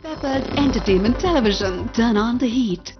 Pepper's Entertainment Television. Turn on the heat.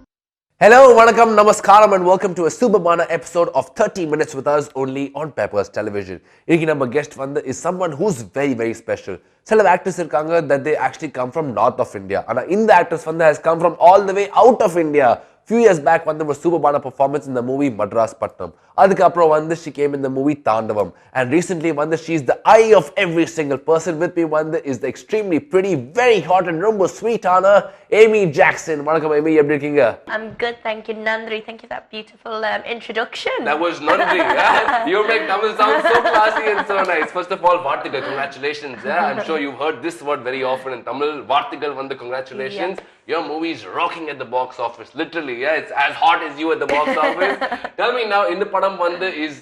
Hello, Vanakkam, Namaskaram, and welcome to a Subhamana episode of 30 Minutes with Us only on Pepper's Television. Iniki nama guest vanda is someone who's very, very special. Some actors irukanga that they actually come from north of India. And in the actors vanda has come from all the way out of India. Few years back, there was Subhamana performance in the movie Madras Patnam. Adhikapra she came in the movie Tandavam. And recently, she's the eye of every single person. With me, is the extremely pretty, very hot and rumbo sweet Anna, Amy Jackson. Vanakkam, Amy, எப்படி இருக்கீங்க? I'm good, thank you, Nandri. Thank you for that beautiful introduction. That was Nandri. Yeah? You make Tamil sound so classy and so nice. First of all, Vartigal, congratulations. Yeah? I'm sure you've heard this word very often in Tamil. Vartigal, congratulations. Yeah. Your movie is rocking at the box office, literally. Yeah, it's as hot as you at the box office. Tell me now, in the padam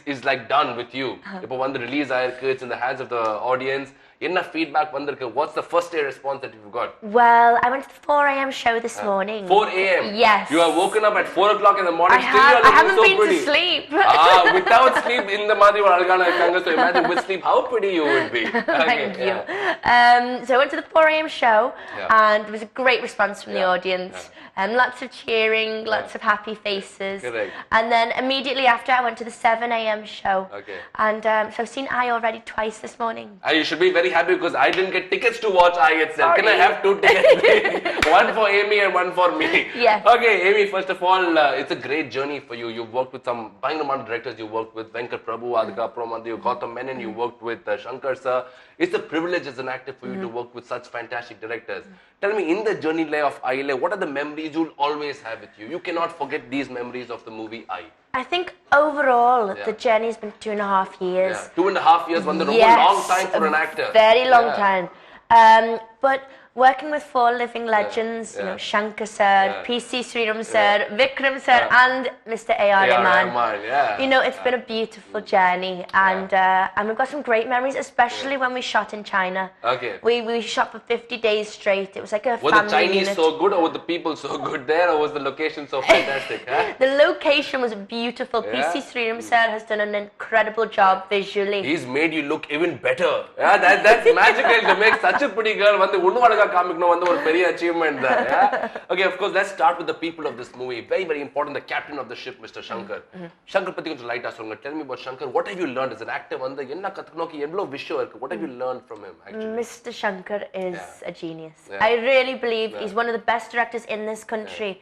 is like done with you. Ipo release aayirukku, it's in the hands of the audience. Enna feedback vandirukku? What's the first day response that you've got? Well, I went to the 4 a.m. show this morning. 4 a.m.? Yes. You are woken up at 4 o'clock in the morning. I haven't so been pretty. to sleep. Without sleep, in the madri algana irukanga. So imagine with sleep, how pretty you would be. Thank you. So I went to the 4 a.m. show, and there was a great response from the audience. Lots of cheering, lots of happy faces. Correct. And then immediately after, I went to the 7 a.m. show. Okay. And so I've seen I already twice this morning. You should be very happy because I didn't get tickets to watch I itself. Can I have 2 tickets? One for Amy and one for me. Yes. Okay, Amy, first of all, it's a great journey for you. You've worked with some Bangalore directors. You worked with Venkar Prabhu, Adhikapra, you Gautam Menon. You worked with Shankar sir. It's a privilege as an actor for you to work with such fantastic directors. Tell me, in the journey of I, what are the memories you'll always have with you? You cannot forget these memories of the movie I. I think overall, the journey's been 2.5 years. Yeah. 2.5 years, one long time for an actor. Very long time. But working with 4 living legends, you know, Shankar sir, PC Sriram sir, Vikram sir, and Mr. A.R. Rahman. You know, it's been a beautiful journey, and we've got some great memories, especially when we shot in China. Okay. We shot for 50 days straight. It was like a family unit. Was the Chinese so good, or were the people so good there, or was the location so fantastic? The location was beautiful. PC Sriram sir has done an incredible job visually. He's made you look even better. Yeah, that's magical to make such a pretty girl. Very achievement there. Yeah? Okay, of course, let's start with the people of this movie. Very, very important. The captain of the ship, Mr. Shankar. Shankar pati konjam light ah. Tell me about Shankar. What have you learned as an actor? What have you learned from him? Actually, Mr. Shankar is a genius. I really believe he's one of the best directors in this country,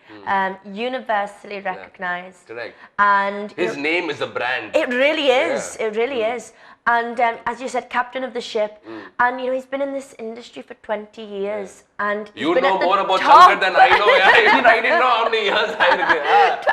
universally recognized. Correct. And his name is a brand. It really is. It really is. And as you said, captain of the ship, and you know he's been in this industry for 20 years, and you know more about Shankar than I know. Yeah, I didn't know how many years.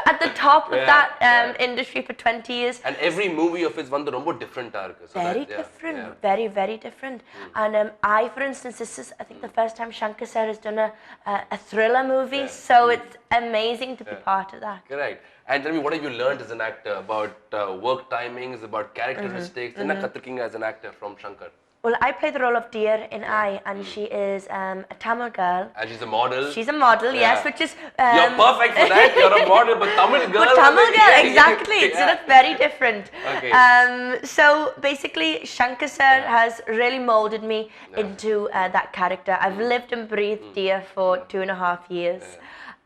At the top of that industry for 20 years. And every movie of his one rombo different. Very different, very, very different. And I, for instance, this is I think the first time Shankar sir has done a thriller movie, so it's amazing to be part of that. Correct. And tell me, what have you learned as an actor about work timings, about characteristics? As an actor from Shankar? Well, I play the role of Deer in I, and she is a Tamil girl. And she's a model. She's a model, yes, which is... You're perfect for that. You're a model, but Tamil girl. But Tamil girl, exactly. So that's very different. Okay. So basically, Shankar sir has really molded me into that character. I've lived and breathed Deer for 2.5 years.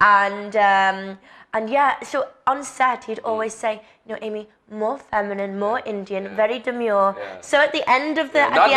And so on set, he'd always say, you know, Amy, more feminine, more Indian, very demure. So at the end of the 2.5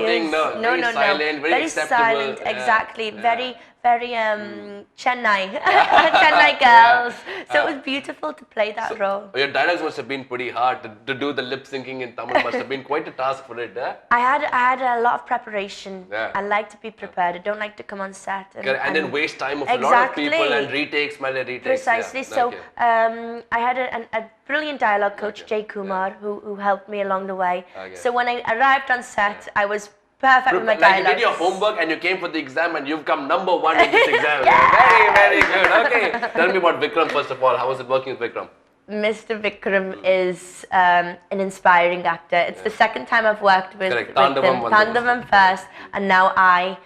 years, no, silent, very silent, exactly, very Chennai, Chennai girls. So it was beautiful to play that role. Your dialogues must have been pretty hard to do the lip syncing in Tamil. Must have been quite a task for it. I had a lot of preparation. I like to be prepared. I don't like to come on set and then waste time of a lot of people and retakes. Precisely. So I had a brilliant dialogue coach, Jay Kumar, who helped me along the way. So when I arrived on set, I was perfect with my dialogue. You did your homework and you came for the exam and you've come number 1 in this exam. Very, very good. Okay. Tell me about Vikram first of all. How was it working with Vikram? Mr. Vikram is an inspiring actor. It's the second time I've worked with him. Tandavam first, and now I.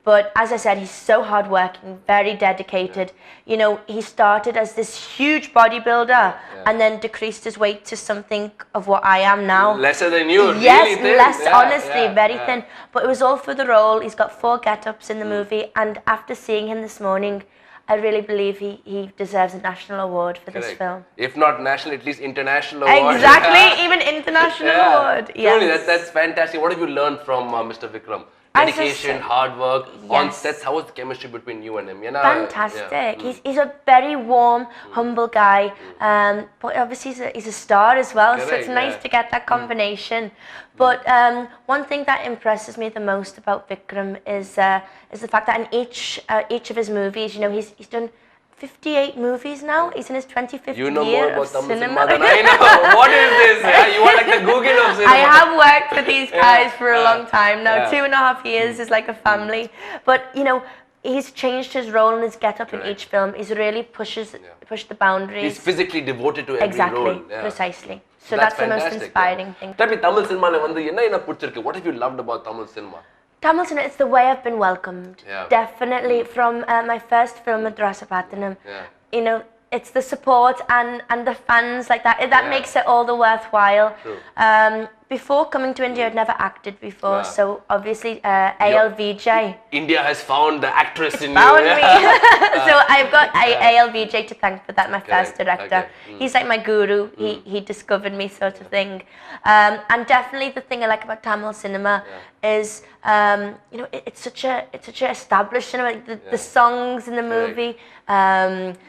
But as I said, he's so hardworking, very dedicated. You know, he started as this huge bodybuilder and then decreased his weight to something of what I am now. Lesser than you, yes, really thin. less, honestly, very thin. But it was all for the role. He's got 4 get-ups in the movie, and after seeing him this morning, I really believe he deserves a national award for this film. If not national, at least international award. Exactly, even international award. Truly, Yes. that's fantastic. What have you learned from Mr. Vikram? Dedication, hard work, on sets. How was the chemistry between you and him? You know, fantastic. He's a very warm, humble guy. But obviously he's a star as well. Correct, so it's nice to get that combination. But one thing that impresses me the most about Vikram is the fact that in each of his movies, you know, he's done 58 movies now. He's in his 25th you know year more about of Tamil cinema. than I know. What is this? You are like the Google of cinema. I have worked with these guys for a long time now. 2.5 years is like a family. But you know, he's changed his role and his get-up in each film. He's really pushed the boundaries. He's physically devoted to every role. Exactly, precisely. So that's the most inspiring thing. Tell me, Tamil cinema what have you loved about Tamil cinema? Tamil cinema, it's the way I've been welcomed. Definitely from my first film, Madrasa Patanam. You know, it's the support and the fans like that. That makes it all the worthwhile. Before coming to India, I'd never acted before, so obviously ALVJ. India has found the actress in you. Found me. So I've got ALVJ to thank for that, my first director. He's like my guru. He discovered me, sort of thing. And definitely the thing I like about Tamil cinema is, you know, it's such a established cinema. Like the songs in the movie.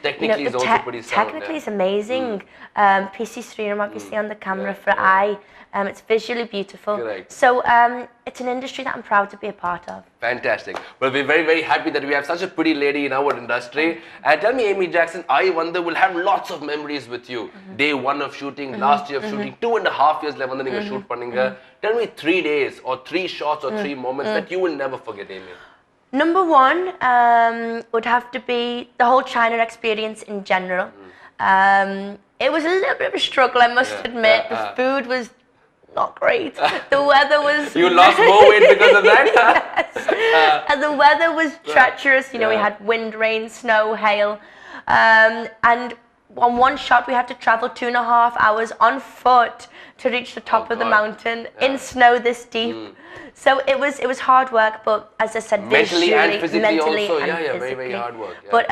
Technically, it's also pretty sound. Technically, it's amazing. PC Sriram obviously on the camera for eye. It's visually beautiful. So it's an industry that I'm proud to be a part of. Fantastic. Well, we're very, very happy that we have such a pretty lady in our industry. And tell me, Amy Jackson, I wonder will have lots of memories with you. Day 1 of shooting, last year of shooting, 2.5 years left when you shoot panninga. Tell me 3 days or 3 shots or 3 moments that you will never forget, Amy. Number 1 would have to be the whole China experience in general. It was a little bit of a struggle, I must admit. The food was not great. The weather was... You lost more weight because of that? Yes. And the weather was treacherous. You know, we had wind, rain, snow, hail. And on one shot, we had to travel 2.5 hours on foot to reach the top of the mountain in snow this deep. So it was hard work, but as I said, mentally and physically mentally also, and very, very hard work. But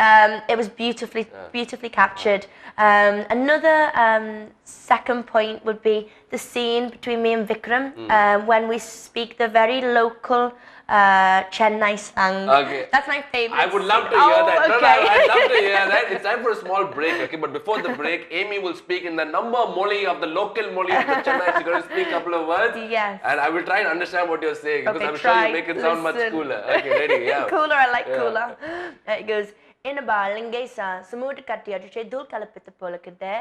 it was beautifully captured. Another second point would be the scene between me and Vikram when we speak the very local Chennai slang. That's my favorite. I would love to hear that. No, I'd love to hear that. It's time for a small break, okay? But before the break, Amy will speak in the number moli of the local moli of the Chennai. She's going to speak a couple of words. Yes. And I will try and understand what you're saying because I'm sure you make it sound much cooler. Okay, ready? Yeah. Cooler, I like cooler. It goes, in a balingesa, samud kattiyaduche dul kalapittu polakide.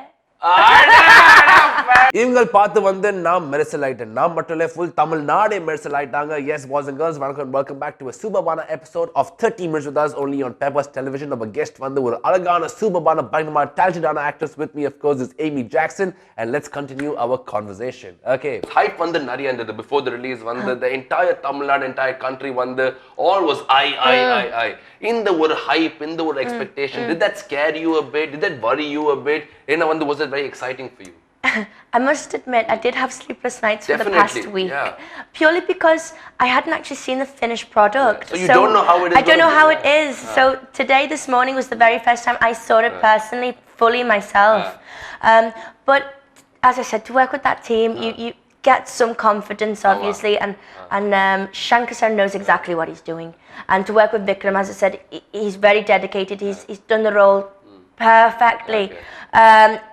இவங்க பார்த்து வந்து நான் மெர்சல் ஆயிட்டேன் நான் மட்டும் இல்ல full Tamil நாடே மெர்சல் ஆயிட்டாங்க yes boys and girls welcome back to a superbana episode of 30 minutes with us only on Peppers Television. Our guest வந்து ஒரு அழகான superbana பயங்கரமா talented actress with me of course is Amy Jackson and let's continue our conversation. Okay, hype வந்து நிறைய இருந்தது before the release வந்து the entire Tamil Nadu entire country வந்து all was I in the ஒரு hype in the ஒரு expectation. Did that scare you a bit? Did that worry you a bit? And was it very exciting for you? I must admit, I did have sleepless nights for the past week. Purely because I hadn't actually seen the finished product. So you don't know how it is? I don't know how it is. So today, this morning was the very first time I saw it personally, fully myself. But as I said, to work with that team, you get some confidence, obviously, and Shankar sir knows exactly what he's doing. And to work with Vikram, as I said, he's very dedicated. He's done the role perfectly.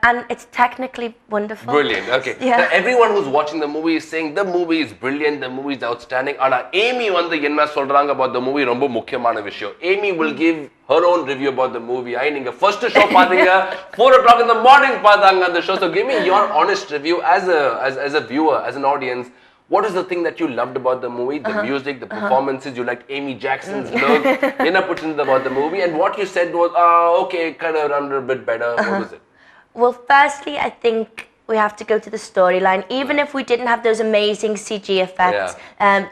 And it's technically wonderful. Brilliant. Okay. Now, everyone who's watching the movie is saying the movie is brilliant, the movie is outstanding. Ana Amy வந்து என்ன சொல்றாங்க about the movie ரொம்ப முக்கியமான விஷயம். Amy will give her own review about the movie. நீங்க first show பாத்தீங்க 4 o'clock in the morning பார்த்தாங்க அந்த show. So give me your honest review as a viewer, as an audience. What is the thing that you loved about the movie? The music, the performances, you liked Amy Jackson's look, about the movie, and what you said was, okay, kind of run a bit better. What was it? Well, firstly, I think we have to go to the storyline. Even if we didn't have those amazing CG effects,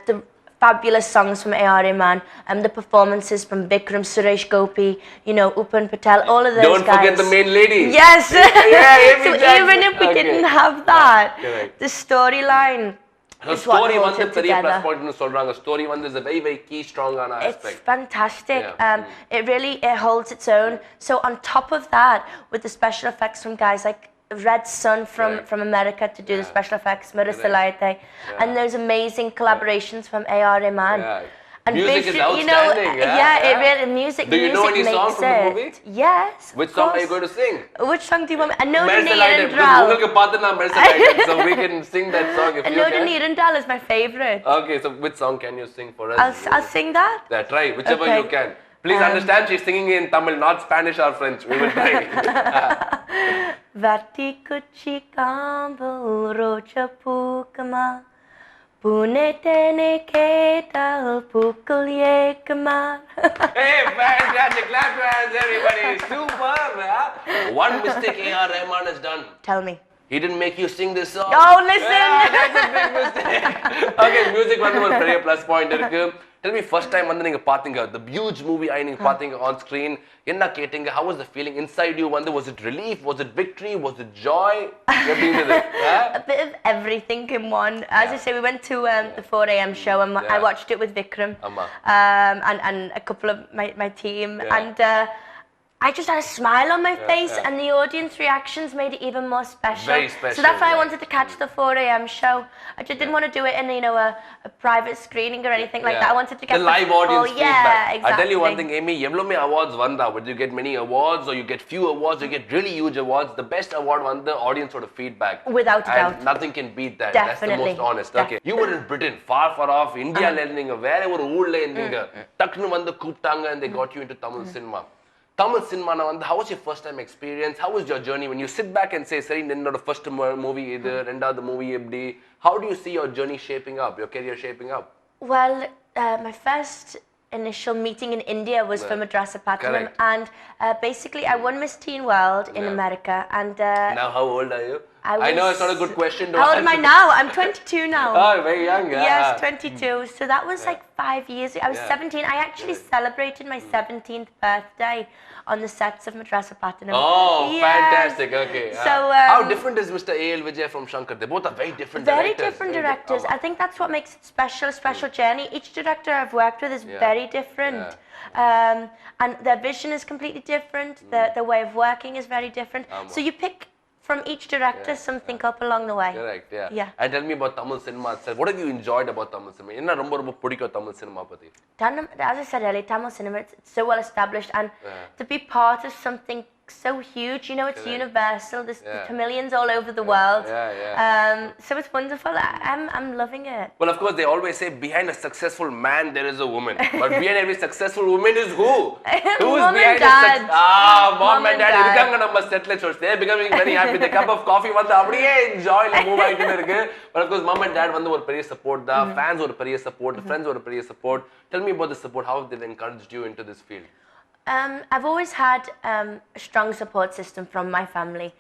the fabulous songs from A.R. Rahman, the performances from Vikram, Suresh Gopi, you know, Upan Patel, all of those Don't guys. forget the main lady. Yes. Yeah, So even if we didn't have that, the storyline. The story one is a plus point in the story one is a very, very key, strong aspect. It's fantastic. It really holds its own. So on top of that, with the special effects from guys like Red Sun from America to do the special effects, Marissa Laite, and there's amazing collaborations from A.R. Rahman. And music is outstanding, you know, it really music. Do you know any song from the movie? Yes. Which song are you going to sing? Which song do you want me? I know so we can sing that song if you can. Nirandal is my favorite. Okay, so which song can you sing for us? I'll sing that. Yeah, try whichever you can. Please understand, she's singing in Tamil, not Spanish or French. We will try. Vati kuchi kambu roja pukama. Punetene ketal pukul yekama. Hey, fantastic. Clap your hands, everybody. Super. One mistake A.R. Rahman has done. Tell me. He didn't make you sing this song. Oh, listen. That's a big mistake. Okay, music was a plus point. Tell me, first time the huge movie on screen, how was the feeling inside you? Was it relief? Was it victory? Was it joy? A bit of everything in one. As I say, we went to the 4 a.m. show and I watched it with Vikram and a couple of my team. And I just had a smile on my face and the audience reactions made it even more special. Very special. So that's why I wanted to catch the 4 a.m. show. I just didn't want to do it in, you know, a private screening or anything like that. I wanted to get the live audience feedback. Yeah, exactly. I'll tell you one thing, Amy, awards whether you get many awards or you get few awards or you get really huge awards, the best award won the audience sort of feedback. Without a doubt. Nothing can beat that. Definitely. That's the most honest. Okay. You were in Britain, far off, India, wherever Taknu vandu kooptanga and they got you into Tamil cinema. Tamil cinema, how was your first time experience? How was your journey? When you sit back and say, Sari, the first movie, the movie, how do you see your journey shaping up, your career shaping up? Well, my first initial meeting in India was for Madrasa Platinum, and basically I won Miss Teen World in America. And now how old are you? I know it's not a good question. How old am I now? I'm 22 now. Oh, very young. Yes, 22. So that was like 5 years ago. I was 17. I actually celebrated my 17th birthday on the sets of Madrasa Platinum. Oh, fantastic. Okay. So how different is Mr. A.L. Vijay from Shankar? They both are very different directors. Very different directors. I think that's what makes it special journey. Each director I've worked with is very different. And their vision is completely different. Their way of working is very different. So you pick from each director something up along the way. Correct, yeah. And tell me about Tamil cinema itself. What have you enjoyed about Tamil cinema? Enna romba pidikkum Tamil cinema patti? As I said earlier, Tamil cinema, it's so well established, and to be part of something so huge, you know, it's universal. There's Tamilians all over the world. So it's wonderful. I'm loving it. Well, of course, they always say behind a successful man there is a woman, but behind every successful woman is who? Who is Mom behind and Dad. Mom and Dad. They're becoming very happy. The cup of coffee, enjoy, move. But of course, mom and dad were very support. The fans were very support. The friends were very support. Tell me about the support. How have they encouraged you into this field? I've always had a strong support system from my family,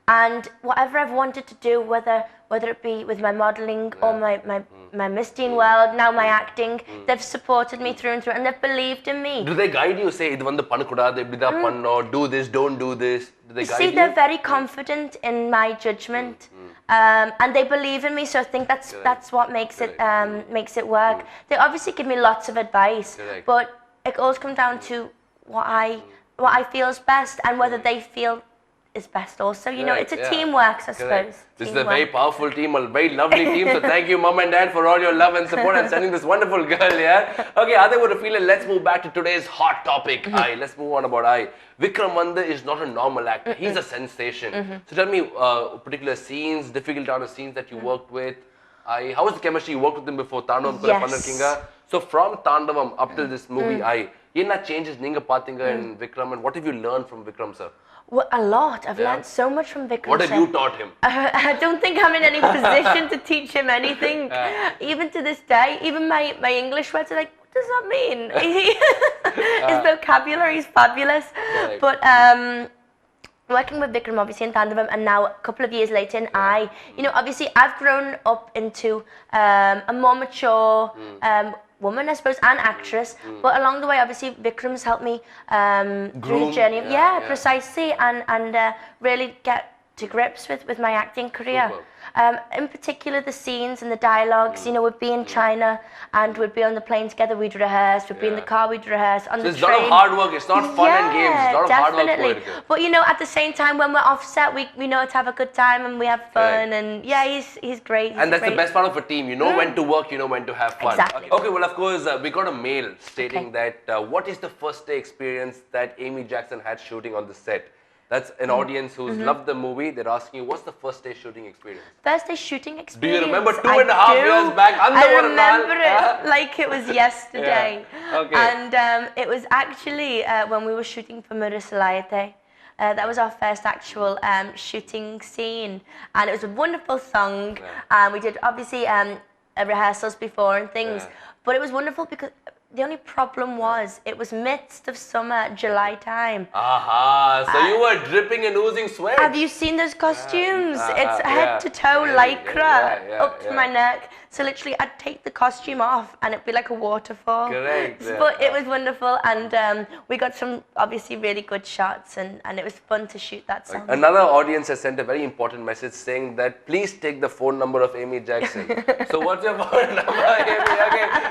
and whatever I've wanted to do, whether it be with my modelling or my Miss Teen World, now my acting, they've supported me through and through, and they've believed in me. Do they guide you? Say, do this, don't do this. Do they guide you? They're very confident in my judgment, and they believe in me. So I think that's what makes it work. They obviously give me lots of advice, but it always comes down to what I feel is best, and whether they feel is best also. You know, it's a teamwork, I suppose. This is a very powerful team, a very lovely team. So thank you, mom and dad, for all your love and support and sending this wonderful girl here. Okay, let's move back to today's hot topic. Let's move on about Vikram Manda is not a normal actor. He's a sensation. So tell me particular scenes, difficult kind of scenes that you worked with. How was the chemistry? You worked with him before Tandavam? Yes. So from Tandavam up till this movie, what changes neenga pathinga in Vikram, and what have you learned from Vikram sir? Well, a lot. I've learned so much from Vikram. What have you taught him? I don't think I'm in any position to teach him anything. Even to this day, even my English words are like, what does that mean? His vocabulary is fabulous. But working with Vikram obviously in Tandavam, and now a couple of years later in you know, obviously I've grown up into a more mature, woman, I suppose, and actress. But along the way, obviously, Vikram's helped me through the journey. Precisely, and really get to grips with my acting career. In particular, the scenes and the dialogues. You know, we'd be in China and we'd be on the plane together. We'd rehearse. We'd be in the car. We'd rehearse on the train. So it's a lot of hard work. It's not fun and games. It's a lot of hard work. Definitely. But you know, at the same time, when we're offset, we know to have a good time and we have fun. And yeah, he's great. And that's the best part of a team. You know when to work. You know when to have fun. Exactly. Okay. Well, of course, we got a mail stating that what is the first day experience that Amy Jackson had shooting on the set? That's an audience who's loved the movie. They're asking you, what's the first day shooting experience? First day shooting experience? Do you remember 2.5 years back? I remember it like it was yesterday. Okay. And it was actually when we were shooting for Murisalayate. That was our first actual shooting scene. And it was a wonderful song. We did obviously rehearsals before and things. But it was wonderful because the only problem was it was midst of summer, July time. So you were dripping and oozing sweat. Have you seen those costumes? It's head to toe lycra up to my neck. So literally I'd take the costume off and it'd be like a waterfall. Correct. But it was wonderful, and we got some obviously really good shots, and it was fun to shoot that song. Another audience has sent a very important message saying that please take the phone number of Amy Jackson. So what's your phone number, Amy?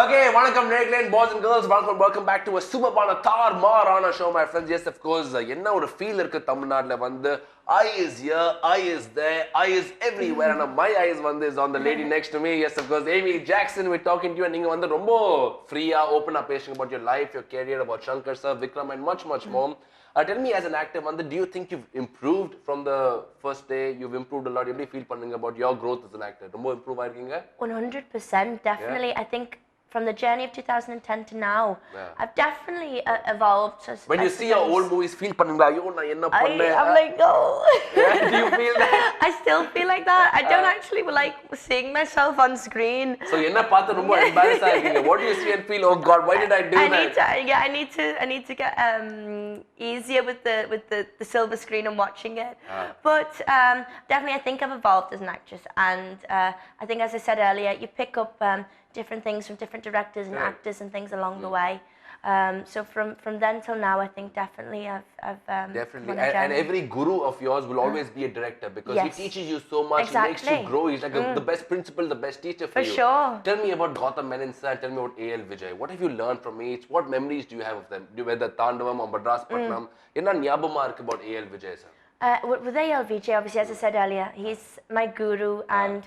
Okay, vanakkam Nagland, boys and girls, welcome back to a superbana tar-marana show, my friends. Yes, of course, enna oru feel irukku Tamil Nadula vandu I is here, I is there, I is everywhere, and my eyes is on the lady next to me. Yes, of course, Amy Jackson, we're talking to you, and you are rombo free, open up, about your life, your career, about Shankar sir, Vikram, and much more. Tell me, as an actor, do you think you've improved from the first day? You've improved a lot. How do you feel about your growth as an actor? Rombo improve 100%, definitely. I think from the journey of 2010 to now, I've definitely evolved. When you see your old movies, feel I'm like, oh. Do you feel that? I still feel like that. I don't actually like seeing myself on screen. So what do you see and feel? Oh God, why did I do that? I need to get easier with the silver screen and watching it. But definitely, I think I've evolved as an actress, and I think, as I said earlier, you pick up different things from different directors and actors and things along the way. So from then till now, I think definitely I've definitely, and every guru of yours will always be a director, because he teaches you so much, he makes you grow. He's like the best principal, the best teacher for you. Sure. Tell me about Gautam Menon sir, tell me about A.L. Vijay. What have you learned from each? What memories do you have of them? Whether Tandavam or Madras Patnam, enna nyabama irukku about A.L. Vijay sir? With A.L. Vijay, obviously, as I said earlier, he's my guru, and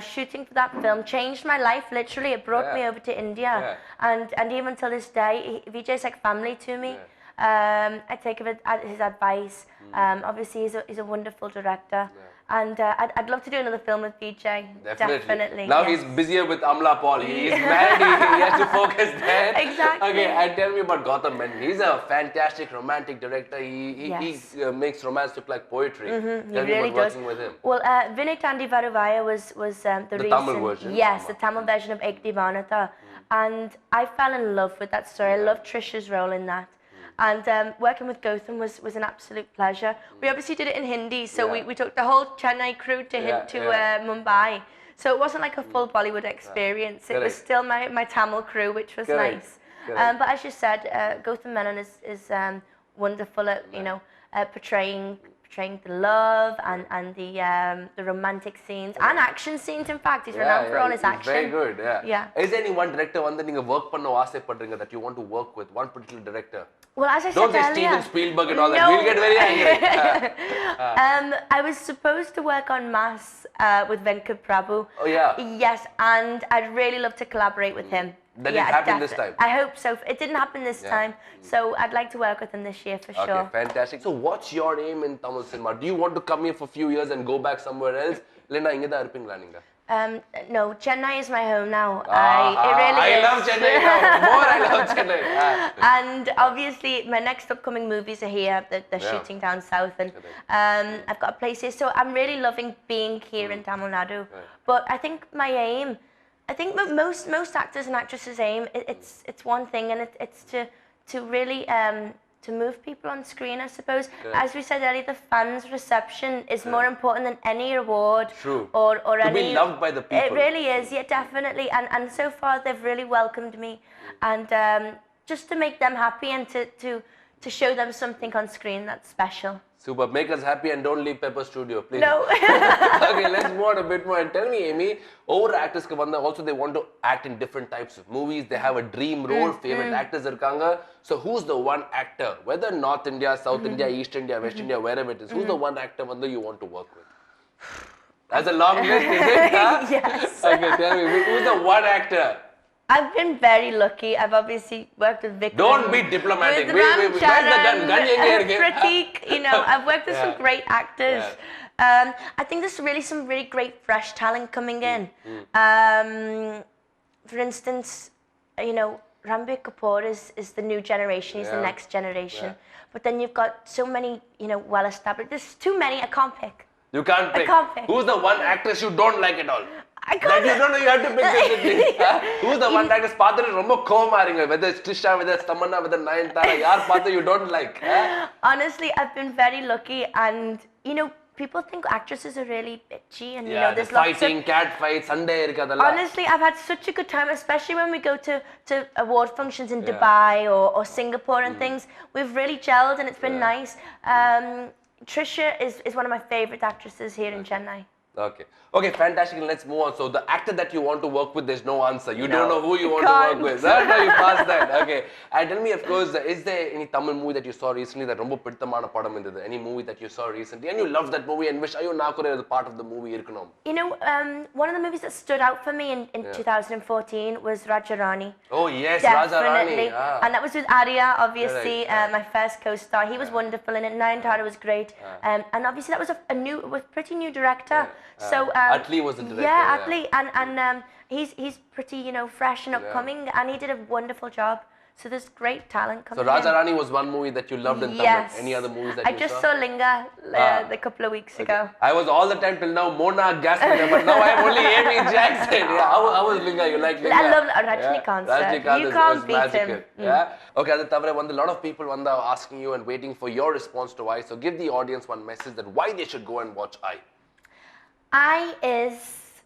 shooting for that film changed my life, literally. It brought me over to India, and even till this day, Vijay's like family to me. I take his advice. Obviously, he's a wonderful director. And I'd love to do another film with Vijay. Definitely. Now he's busier with Amla Paul. He's married. He has to focus there. Exactly. Okay, and tell me about Gautam Menon. He's a fantastic romantic director. He makes romance look like poetry. He really does. Working with him. Well, Vinay Tandi Varuvaya was the reason. Tamil version. Yes, the Tamil version of Ek Divanata. And I fell in love with that story. I love Trisha's role in that. And working with Gautam was an absolute pleasure. We obviously did it in Hindi, so we took the whole Chennai crew to Mumbai. So it wasn't like a full Bollywood experience. It was still my Tamil crew, which was nice. But as you said, Gautam Menon is wonderful at portraying the love and the romantic scenes and action scenes. In fact, he's renowned for all his action. Very good. Is there any one director you work that you want to work with? One particular director? Well, as I said Don't say earlier, Steven Spielberg and all that. We'll get very angry. I was supposed to work on Mass with Venkat Prabhu. Oh yeah. Yes, and I'd really love to collaborate with him. That didn't happen this time? I hope so. It didn't happen this time, so I'd like to work with him this year for sure. Okay, fantastic. So what's your aim in Tamil cinema? Do you want to come here for a few years and go back somewhere else? No, Chennai is my home now. I love Chennai now. More I love Chennai. And obviously, my next upcoming movies are here. They're shooting down south, and I've got a place here. So I'm really loving being here in Tamil Nadu. But I think my aim, I think most actors and actresses' aim, it's one thing, and it's to really to move people on screen, I suppose. As we said earlier, the fans' reception is more important than any award. True. Or to any... be loved by the people. It really is, yeah, definitely. And so far, they've really welcomed me. And just to make them happy and to show them something on screen that's special. Super. Make us happy and don't leave Pepper Studio, please. No. Okay, let's move on a bit more. And tell me, Amy, over actors also they want to act in different types of movies. They have a dream role, favorite actors irukanga. So who's the one actor, whether North India, South India, East India, West India, wherever it is, who's the one actor you want to work with? That's a long list, is it? Huh? Yes. Okay, tell me, who's the one actor? I've been very lucky. I've obviously worked with Vikram. Don't be diplomatic. With Where's the gun? Pratik, you know, I've worked with some great actors. I think there's really some really great fresh talent coming in. For instance, you know, Ranbir Kapoor is the new generation. He's the next generation. But then you've got so many, you know, well-established. There's too many. I can't pick. You can't pick. I can't pick. Who's the one actress you don't like at all? I can't. That you don't know, you have to pick this with me. Who's the one actress whether it's Trisha, whether it's Tamanna, whether Nayanthara, yaar you don't like? Honestly, I've been very lucky, and you know, people think actresses are really bitchy, and you know, there's lots fighting, cat fights, Sunday. Honestly, I've had such a good time, especially when we go to award functions in Dubai or Singapore and things. We've really gelled, and it's been nice. Trisha is one of my favorite actresses here in Chennai. Okay, fantastic. Let's move on. So the actor that you want to work with, there's no answer. You don't know who you want to work with. No, you passed that. Okay. And tell me, of course, is there any Tamil movie that you saw recently that romba pidithamana padam indhathu? Any movie that you saw recently and you loved that movie and wish ayo naakure as a part of the movie iruknom? You know, one of the movies that stood out for me in 2014 was Raja Rani. Oh yes, Definitely. Raja Rani. And that was with Arya, obviously, my first co-star. He was wonderful in it. Nayanthara was great. And obviously that was a pretty new director. So Atli was the director. Yeah, Atli, and he's pretty, you know, fresh and upcoming, and he did a wonderful job. So there's great talent coming in. So Raja Rani was one movie that you loved in Tamil. Any other movies that you saw? I just saw Linga a couple of weeks ago. I was all the time till now Mona Gasper, but now I am only Amy Jackson. How was Linga? You like Linga? I love Rajinikanth, sir. You can't beat him. Yeah. Okay, a lot of people are asking you and waiting for your response to I. So give the audience one message that why they should go and watch I. I is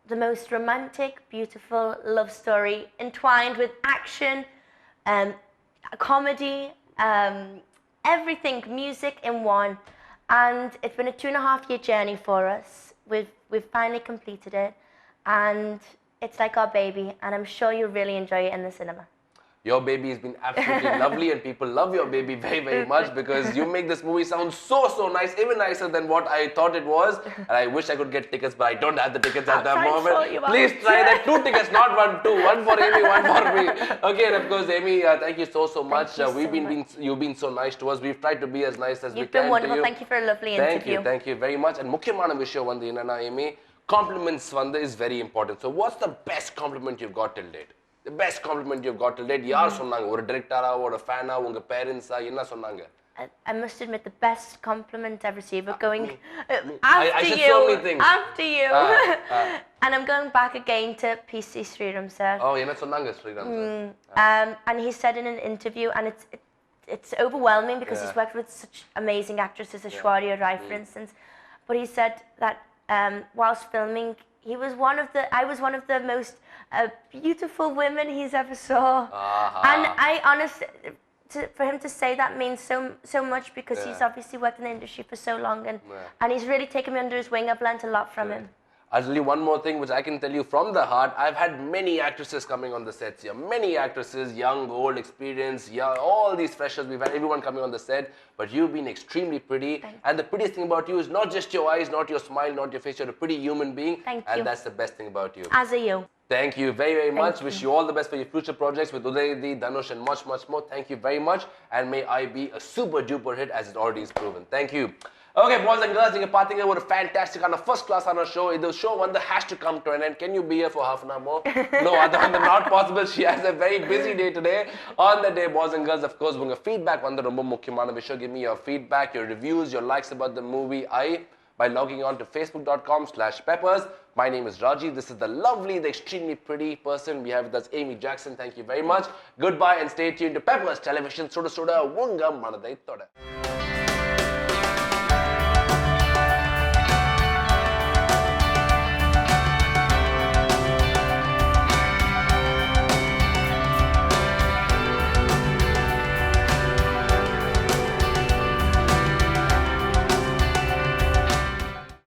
the most romantic, beautiful love story entwined with action, comedy, everything, music in one. And it's been a 2.5-year journey for us. We've finally completed it, and it's like our baby, and I'm sure you'll really enjoy it in the cinema. Your baby has been absolutely lovely, and people love your baby very, very much because you make this movie sound so nice, even nicer than what I thought it was. And I wish I could get tickets, but I don't have the tickets at the moment. Please try that. 2 tickets, not 1, 2. 1 for Amy, 1 for me. Okay, and of course, Amy, thank you so much. You've been so nice to us. We've tried to be as nice as we can. You've been wonderful. Thank you for a lovely interview. Thank you very much. And mukyamana vishayam vandu enna Amy, compliments is very important. So what's the best compliment you've got till date? The best compliment you've got till date, yaar sonnanga? Or a director or a fan or your parents enna sonnanga? I must admit the best compliment I've received, but going after you, and I'm going back again to PC Sriram sir. Oh, enna sonnanga Sriram sir? And he said in an interview, and it's overwhelming because he's worked with such amazing actresses as Shwarya Rai, for instance, but he said that whilst filming, I was one of the most beautiful women he's ever saw. And I honestly, for him to say that means so much because he's obviously worked in the industry for so long, and he's really taken me under his wing. I've learned a lot from him. I'll tell you one more thing which I can tell you from the heart. I've had many actresses coming on the sets here. Many actresses, young, old, experienced, young, all these freshers. We've had everyone coming on the set. But you've been extremely pretty. And the prettiest thing about you is not just your eyes, not your smile, not your face. You're a pretty human being. Thank you. And that's the best thing about you. As are you. Thank you very much. Wish you all the best for your future projects with Udayadi, Dhanush and much more. Thank you very much. And may I be a super duper hit as it already is proven. Thank you. Okay, boys and girls, you are a fantastic and a first class on our show. The show has to come to an end. Can you be here for half an hour more? No, not possible. She has a very busy day today. On the day, boys and girls, of course, feedback on the Rumba Mukyamana Visho. Give me your feedback, your reviews, your likes about the movie. by logging on to facebook.com/peppers. My name is Raji. This is the lovely, the extremely pretty person we have with us, Amy Jackson. Thank you very much. Goodbye and stay tuned to Peppers Television. Soda Soda Wunga Manadai Toda.